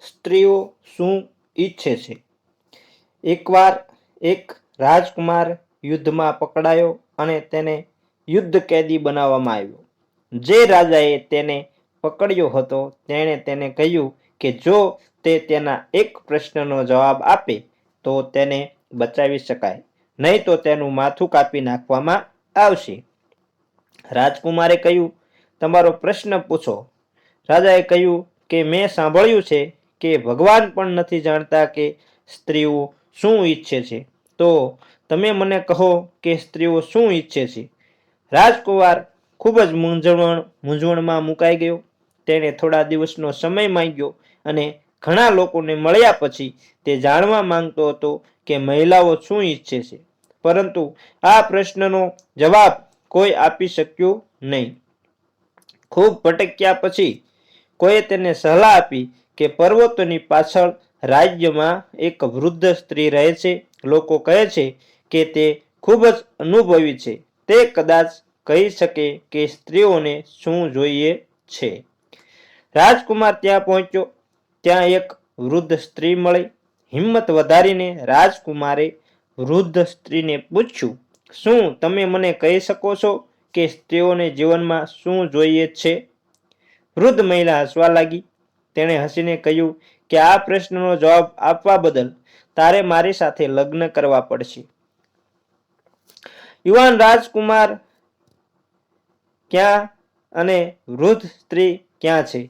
સ્ત્રીઓ શું ઈચ્છે છે? એકવાર એક રાજકુમાર યુદ્ધમાં પકડાયો અને તેને યુદ્ધ કેદી બનાવવામાં આવ્યો. જે રાજાએ તેને પકડ્યો હતો તેણે તેને કહ્યું કે જો તે તેના એક પ્રશ્નનો જવાબ આપે તો તેને બચાવી શકાય, નહીં તો તેનું માથું કાપી નાખવામાં આવશે. રાજકુમારે કહ્યું, તમારો પ્રશ્ન પૂછો. રાજાએ કહ્યું કે મેં સાંભળ્યું છે કે ભગવાન પણ નથી જાણતા કે સ્ત્રીઓ શું ઈચ્છે છે, તો તમે મને કહો કે સ્ત્રીઓ શું ઈચ્છે છે. રાજકુમાર ખૂબ જ મૂંઝવણમાં મુકાઈ ગયો. તેણે થોડા દિવસનો સમય માંગ્યો અને ઘણા લોકોને મળ્યા પછી તે જાણવા માંગતો હતો કે મહિલાઓ શું ઈચ્છે છે, પરંતુ આ પ્રશ્નનો જવાબ કોઈ આપી શક્યું નહીં. ખૂબ ભટક્યા પછી કોઈએ તેને સલાહ આપી કે પર્વતોની પાછળ રાજ્યમાં એક વૃદ્ધ સ્ત્રી રહે છે. લોકો કહે છે કે તે ખૂબ જ અનુભવી છે. તે કદાચ કહી શકે કે સ્ત્રીઓને શું જોઈએ છે. રાજકુમાર ત્યાં પહોંચ્યો. ત્યાં એક વૃદ્ધ સ્ત્રી મળી. હિંમત વધારીને રાજકુમારે વૃદ્ધ સ્ત્રીને પૂછ્યું, શું તમે મને કહી શકો છો કે સ્ત્રીઓને જીવનમાં શું જોઈએ છે? વૃદ્ધ મહિલા હસવા લાગી. તેણે હસીને કહ્યું કે આ પ્રશ્નનો જવાબ આપવા બદલ તારે મારી સાથે લગ્ન કરવા પડશે. યુવાન રાજકુમાર ક્યાં અને વૃદ્ધ સ્ત્રી ક્યાં છે?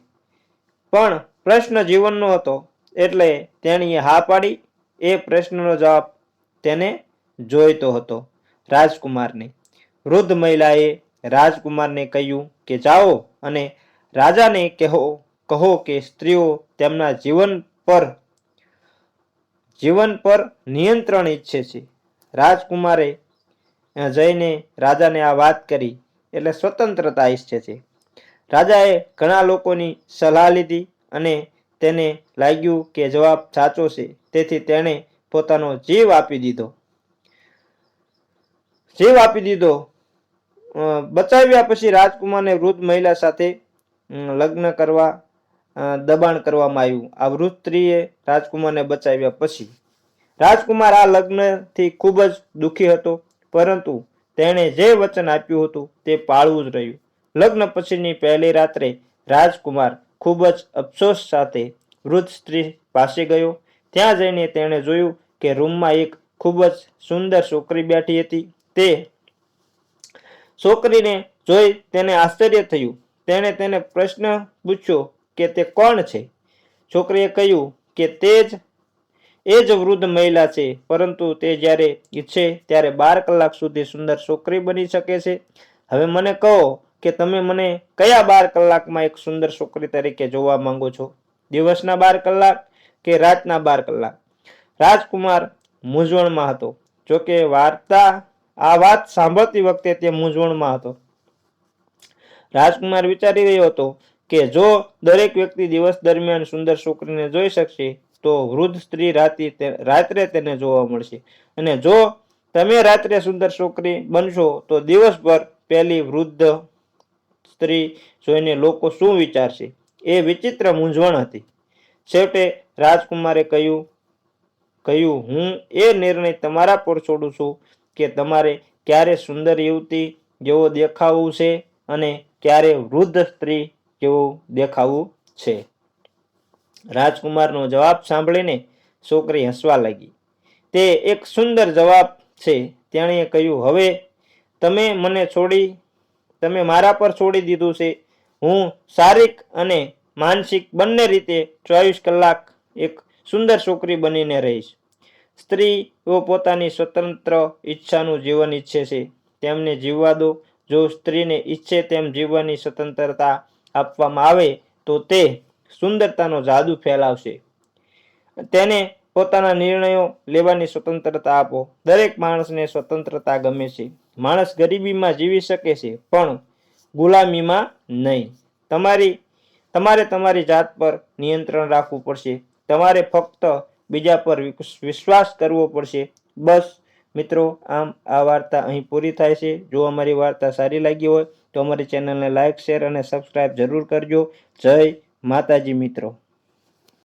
પણ પ્રશ્ન જીવનનો હતો એટલે તેણીએ હા પાડી. એ પ્રશ્નનો જવાબ તેને જોઈતો હતો, રાજકુમારને. વૃદ્ધ મહિલાએ રાજકુમારને કહ્યું કે જાઓ અને રાજાને કહો કે સ્ત્રીઓ તેમના જીવન પર નિયંત્રણ ઈચ્છે છે. રાજકુમારે જઈને રાજાને આ વાત કરી એટલે સ્વતંત્રતા ઈચ્છે છે. રાજાએ ઘણા લોકોની સલાહ લીધી અને તેને લાગ્યું કે જવાબ સાચો છે, તેથી તેણે પોતાનો જીવ આપી દીધો. બચાવ્યા પછી રાજકુમારને વૃદ્ધ મહિલા સાથે લગ્ન કરવા દબાણ કરવામાં આવ્યું. આ વૃદ્ધ સ્ત્રીએ રાજકુમારને બચાવ્યા પછી રાજકુમાર આ લગ્નથી ખૂબ જ દુઃખી હતો, પરંતુ તેણે જે વચન આપ્યું હતું તે પાળવું જ રહ્યું. લગ્ન પછીની પહેલી રાત્રે રાજકુમાર ખૂબ જ અફસોસ સાથે વૃદ્ધ સ્ત્રી પાસે ગયો. ત્યાં જઈને તેણે જોયું કે રૂમમાં એક ખૂબ જ સુંદર છોકરી બેઠી હતી. તે છોકરીને જોઈ તેને આશ્ચર્ય થયું. તેણે તેને પ્રશ્ન પૂછ્યો કે તે કોણ છે. છોકરીએ કહ્યું કે એ જ વૃદ્ધ મહિલા છે, પરંતુ તે જ્યારે ઈચ્છે ત્યારે 12 કલાક સુધી સુંદર છોકરી બની શકે છે. હવે મને કહો કે તમે મને કયા 12 કલાકમાં એક સુંદર છોકરી તરીકે જોવા માંગો છો? દિવસના 12 કલાક કે રાતના 12 કલાક? રાજકુમાર મૂંઝવણમાં હતો. જોકે આ વાત સાંભળતી વખતે તે મૂંઝવણમાં હતો. રાજકુમાર વિચારી રહ્યો હતો કે જો દરેક વ્યક્તિ દિવસ દરમિયાન સુંદર છોકરીને જોઈ શકશે તો વૃદ્ધ સ્ત્રી રાત્રે તેને જોવા મળશે, અને જો તમે રાત્રે સુંદર છોકરી બનશો તો દિવસભર પેલી વૃદ્ધ સ્ત્રી જોઈને લોકો શું વિચારશે? એ વિચિત્ર મૂંઝવણ હતી. છેવટે રાજકુમારે કહ્યું હું એ નિર્ણય તમારા પર છોડું છું કે તમારે ક્યારે સુંદર યુવતી જેવો દેખાવું છે અને ક્યારે વૃદ્ધ સ્ત્રી જેવું દેખાવું છે. રાજકુમારનો જવાબ સાંભળીને છોકરી હસવા લાગી. તે એક સુંદર જવાબ છે. તેણે કહ્યું, હવે તમે મારા પર છોડી દીધું છે. હું શારીરિક અને માનસિક બંને રીતે 24 કલાક એક સુંદર છોકરી બનીને રહીશ. સ્ત્રીઓ પોતાની સ્વતંત્ર ઈચ્છાનું જીવન ઈચ્છે છે. તેમને જીવવા દો. જો સ્ત્રીને ઈચ્છે તેમ જીવવાની સ્વતંત્રતા આપવામાં આવે તો તે સુંદરતાનો જાદુ ફેલાવશે. તેને પોતાના નિર્ણયો લેવાની સ્વતંત્રતા આપો. દરેક માણસને સ્વતંત્રતા ગમે છે. માણસ ગરીબીમાં જીવી શકે છે, પણ ગુલામીમાં નહીં. તમારે તમારી જાત પર નિયંત્રણ રાખવું પડશે. તમારે ફક્ત બીજા પર વિશ્વાસ કરવો પડશે. બસ મિત્રો, આમ આ વાર્તા અહીં પૂરી થાય છે. જો અમારી વાર્તા સારી લાગી હોય તો અમારી ચેનલને લાઈક, શેર અને સબસ્ક્રાઈબ જરૂર કરજો. જય માતાજી મિત્રો.